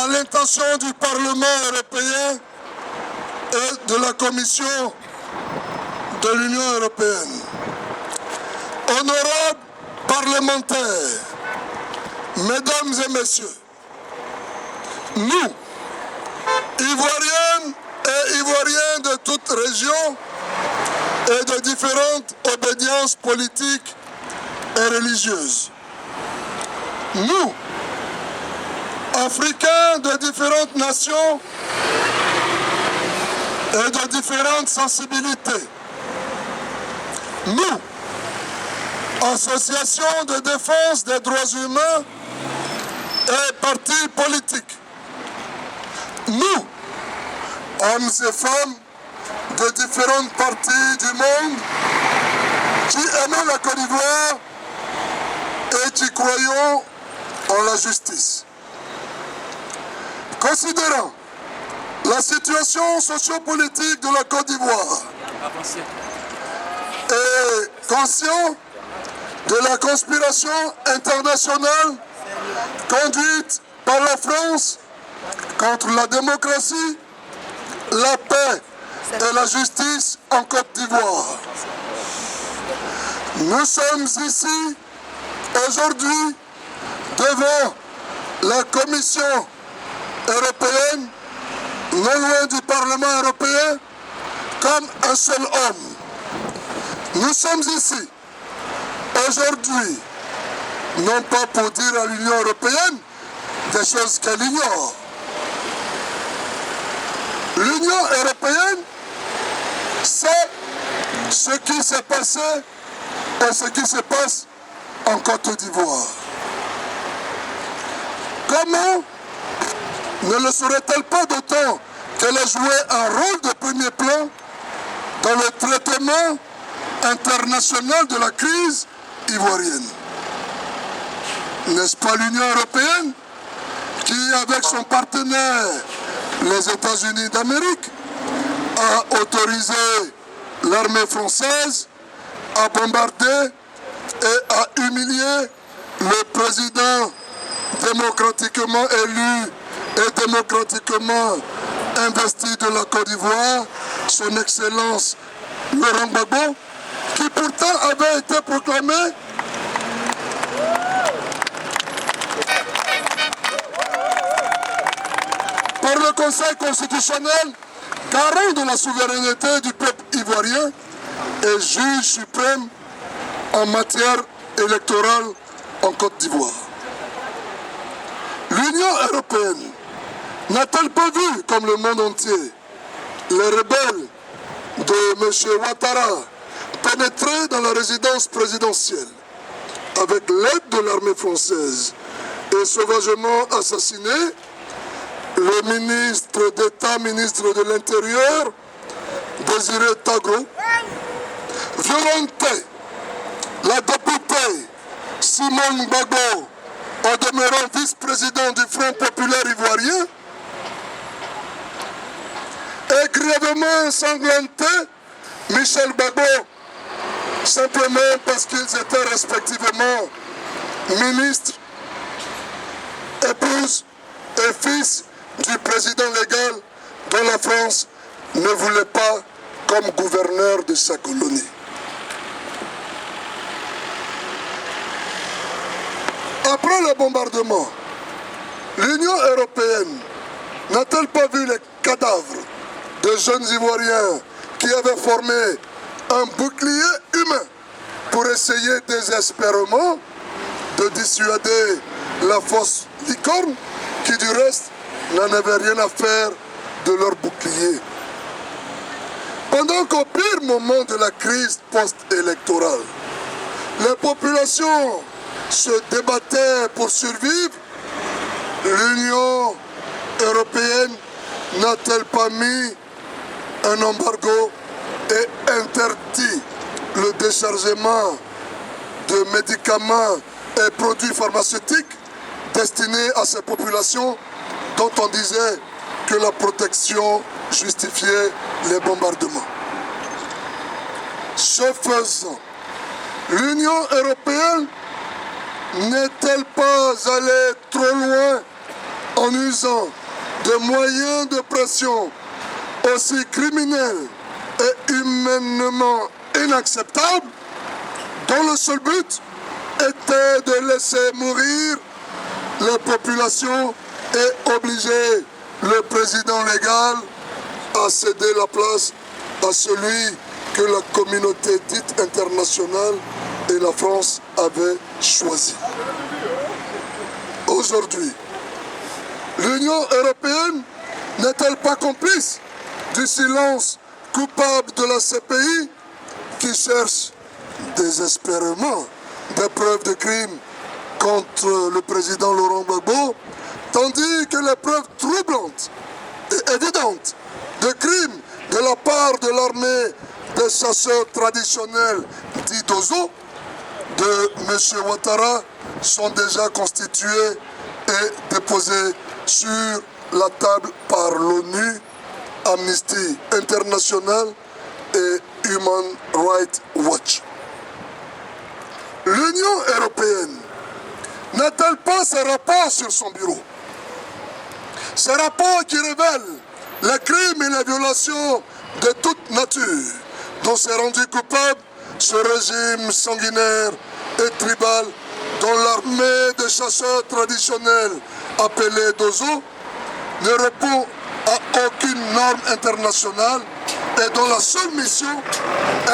à l'intention du Parlement européen et de la Commission de l'Union européenne. Honorables parlementaires, mesdames et messieurs, nous, Ivoiriennes et Ivoiriens de toute région et de différentes obédiences politiques et religieuses, nous, Africains de différentes nations et de différentes sensibilités, nous, associations de défense des droits humains et partis politiques, nous, hommes et femmes de différentes parties du monde qui aimons la Côte d'Ivoire et qui croyons en la justice. Considérant la situation sociopolitique de la Côte d'Ivoire et conscient de la conspiration internationale conduite par la France contre la démocratie, la paix et la justice en Côte d'Ivoire. Nous sommes ici aujourd'hui devant la Commission européenne, non loin du Parlement européen, comme un seul homme. Nous sommes ici aujourd'hui, non pas pour dire à l'Union européenne des choses qu'elle ignore. L'Union européenne sait ce qui s'est passé et ce qui se passe en Côte d'Ivoire. Comment ne le saurait-elle pas d'autant qu'elle a joué un rôle de premier plan dans le traitement international de la crise ivoirienne? N'est-ce pas l'Union européenne qui, avec son partenaire, les États-Unis d'Amérique, a autorisé l'armée française à bombarder et à humilier le président démocratiquement élu et démocratiquement investi de la Côte d'Ivoire, son Excellence Laurent Gbagbo, qui pourtant avait été proclamé par le Conseil constitutionnel garant de la souveraineté du peuple ivoirien et juge suprême en matière électorale en Côte d'Ivoire. L'Union européenne n'a-t-elle pas vu, comme le monde entier, les rebelles de M. Ouattara pénétrer dans la résidence présidentielle avec l'aide de l'armée française et sauvagement assassiner le ministre d'État, ministre de l'Intérieur, Désiré Tagro, violenter la députée Simone Gbagbo, en demeurant vice-président du Front populaire ivoirien, et grièvement ensanglanté Michel Gbagbo, simplement parce qu'ils étaient respectivement ministres, épouses et fils du président légal dont la France ne voulait pas comme gouverneur de sa colonie. Après le bombardement, l'Union européenne n'a-t-elle pas vu les cadavres de jeunes Ivoiriens qui avaient formé un bouclier humain pour essayer désespérément de dissuader la fausse licorne qui du reste n'en avait rien à faire de leur bouclier? Pendant qu'au pire moment de la crise post-électorale, les populations se débattaient pour survivre, l'Union européenne n'a-t-elle pas mis un embargo et interdit le déchargement de médicaments et produits pharmaceutiques destinés à ces populations dont on disait que la protection justifiait les bombardements? Ce faisant, l'Union européenne n'est-elle pas allée trop loin en usant de moyens de pression aussi criminels et humainement inacceptables, dont le seul but était de laisser mourir les populations et obliger le président légal à céder la place à celui que la communauté dite internationale et la France avaient choisi. Aujourd'hui, l'Union européenne n'est-elle pas complice du silence coupable de la CPI qui cherche désespérément des preuves de crime contre le président Laurent Gbagbo, tandis que les preuves troublantes et évidentes de crimes de la part de l'armée des chasseurs traditionnels dits d'Ozo de M. Ouattara sont déjà constituées et déposées sur la table par l'ONU, Amnesty International et Human Rights Watch. L'Union européenne n'a-t-elle pas ces rapports sur son bureau? Ces rapports qui révèlent les crimes et les violations de toute nature dont s'est rendu coupable ce régime sanguinaire et tribal dont l'armée des chasseurs traditionnels appelée Dozo ne répond à aucune norme internationale et dont la seule mission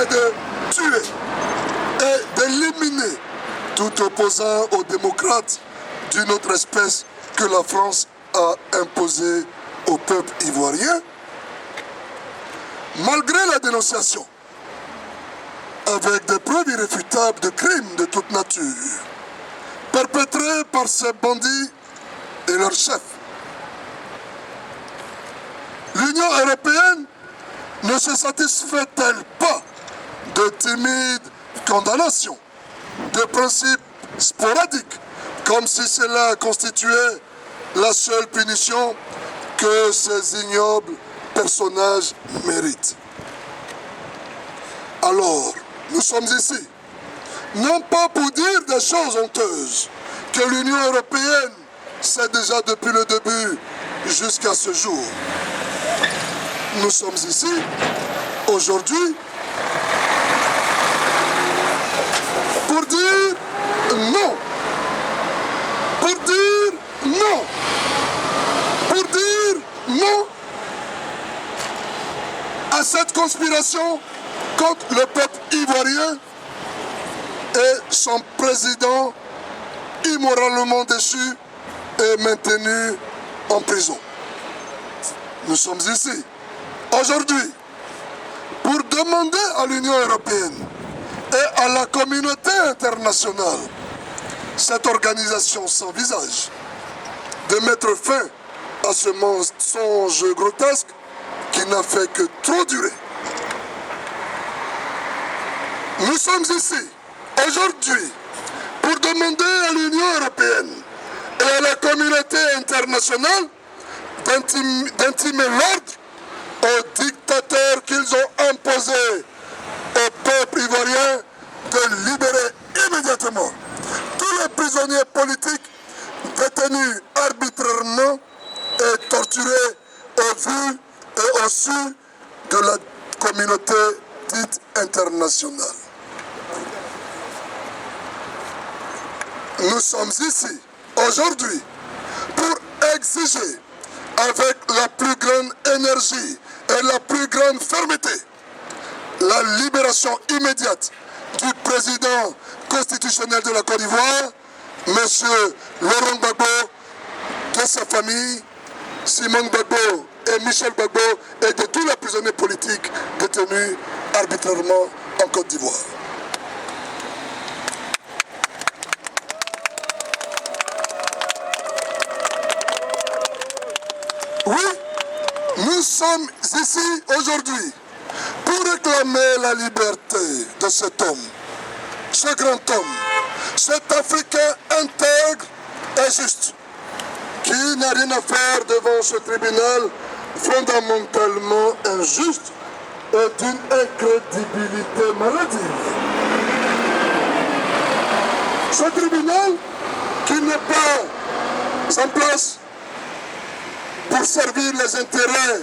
est de tuer et d'éliminer tout opposant aux démocrates d'une autre espèce que la France a imposé au peuple ivoirien. Malgré la dénonciation, avec des preuves irréfutables de crimes de toute nature, perpétrés par ces bandits et leurs chefs, l'Union européenne ne se satisfait-elle pas de timides condamnations, de principes sporadiques, comme si cela constituait la seule punition que ces ignobles personnages méritent? Alors, nous sommes ici, non pas pour dire des choses honteuses que l'Union européenne sait déjà depuis le début jusqu'à ce jour. Nous sommes ici, aujourd'hui, pour dire non. Pour dire non. Pour dire non à cette conspiration contre le peuple ivoirien et son président immoralement déchu et maintenu en prison. Nous sommes ici, aujourd'hui, pour demander à l'Union européenne et à la communauté internationale, cette organisation sans visage, de mettre fin à ce mensonge grotesque qui n'a fait que trop durer. Nous sommes ici, aujourd'hui, pour demander à l'Union européenne et à la communauté internationale d'intimer l'ordre aux dictateurs qu'ils ont imposés au peuple ivoirien de libérer immédiatement tous les prisonniers politiques détenus arbitrairement et torturés au vu et au su de la communauté dite internationale. Nous sommes ici, aujourd'hui, pour exiger avec la plus grande énergie et la plus grande fermeté la libération immédiate du président constitutionnel de la Côte d'Ivoire, M. Laurent Gbagbo, de sa famille, Simone Gbagbo et Michel Gbagbo, et de tous les prisonniers politiques détenus arbitrairement en Côte d'Ivoire. Oui, nous sommes ici aujourd'hui pour réclamer la liberté de cet homme, ce grand homme, cet Africain intègre et juste, qui n'a rien à faire devant ce tribunal fondamentalement injuste et d'une incrédibilité maladive. Ce tribunal qui n'est pas en place pour servir les intérêts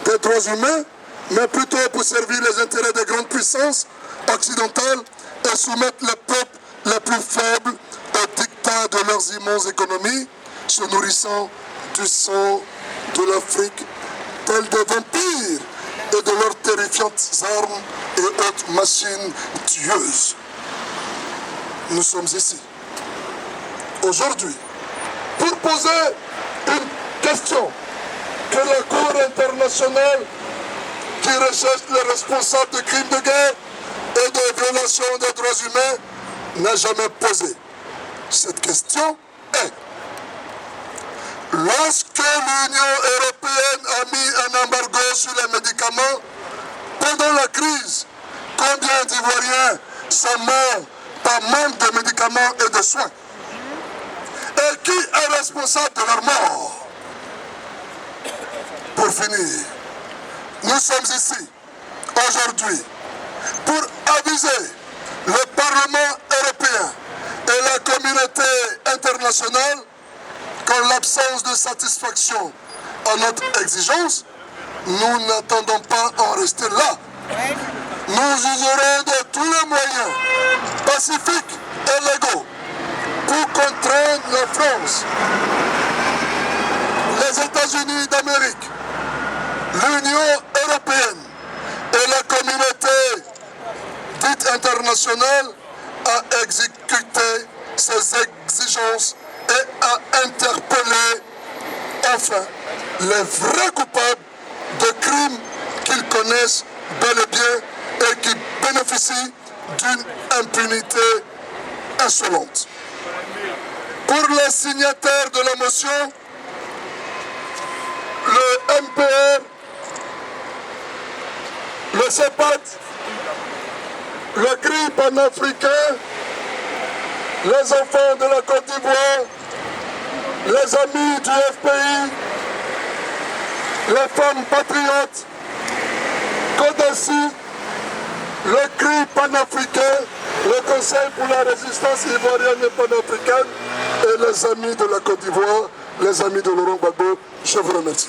des droits humains, mais plutôt pour servir les intérêts des grandes puissances occidentales et soumettre les peuples les plus faibles au dictat de leurs immenses économies, se nourrissant du sang de l'Afrique, tels des vampires, et de leurs terrifiantes armes et autres machines tueuses. Nous sommes ici, aujourd'hui, pour poser une question que la Cour internationale qui recherche les responsables de crimes de guerre et de violations des droits humains n'a jamais posée. Cette question est: lorsque l'Union européenne a mis un embargo sur les médicaments pendant la crise, combien d'Ivoiriens sont morts par manque de médicaments et de soins? Et qui est responsable de leur mort? Pour finir, nous sommes ici aujourd'hui pour aviser le Parlement européen et la communauté internationale qu'en l'absence de satisfaction à notre exigence, nous n'attendons pas à en rester là. Nous userons de tous les moyens pacifiques et légaux pour contraindre la France, les États-Unis d'Amérique, l'Union européenne et la communauté dite internationale à exécuter ces exigences et à interpeller enfin les vrais coupables de crimes qu'ils connaissent bel et bien et qui bénéficient d'une impunité insolente. Pour les signataires de la motion, le MPR, le CEPAT, le CRI panafricain, les enfants de la Côte d'Ivoire, les amis du FPI, les femmes patriotes, CODECI, le CRI panafricain, le Conseil pour la résistance ivoirienne et panafricaine et les amis de la Côte d'Ivoire, les amis de Laurent Gbagbo. Je vous remercie.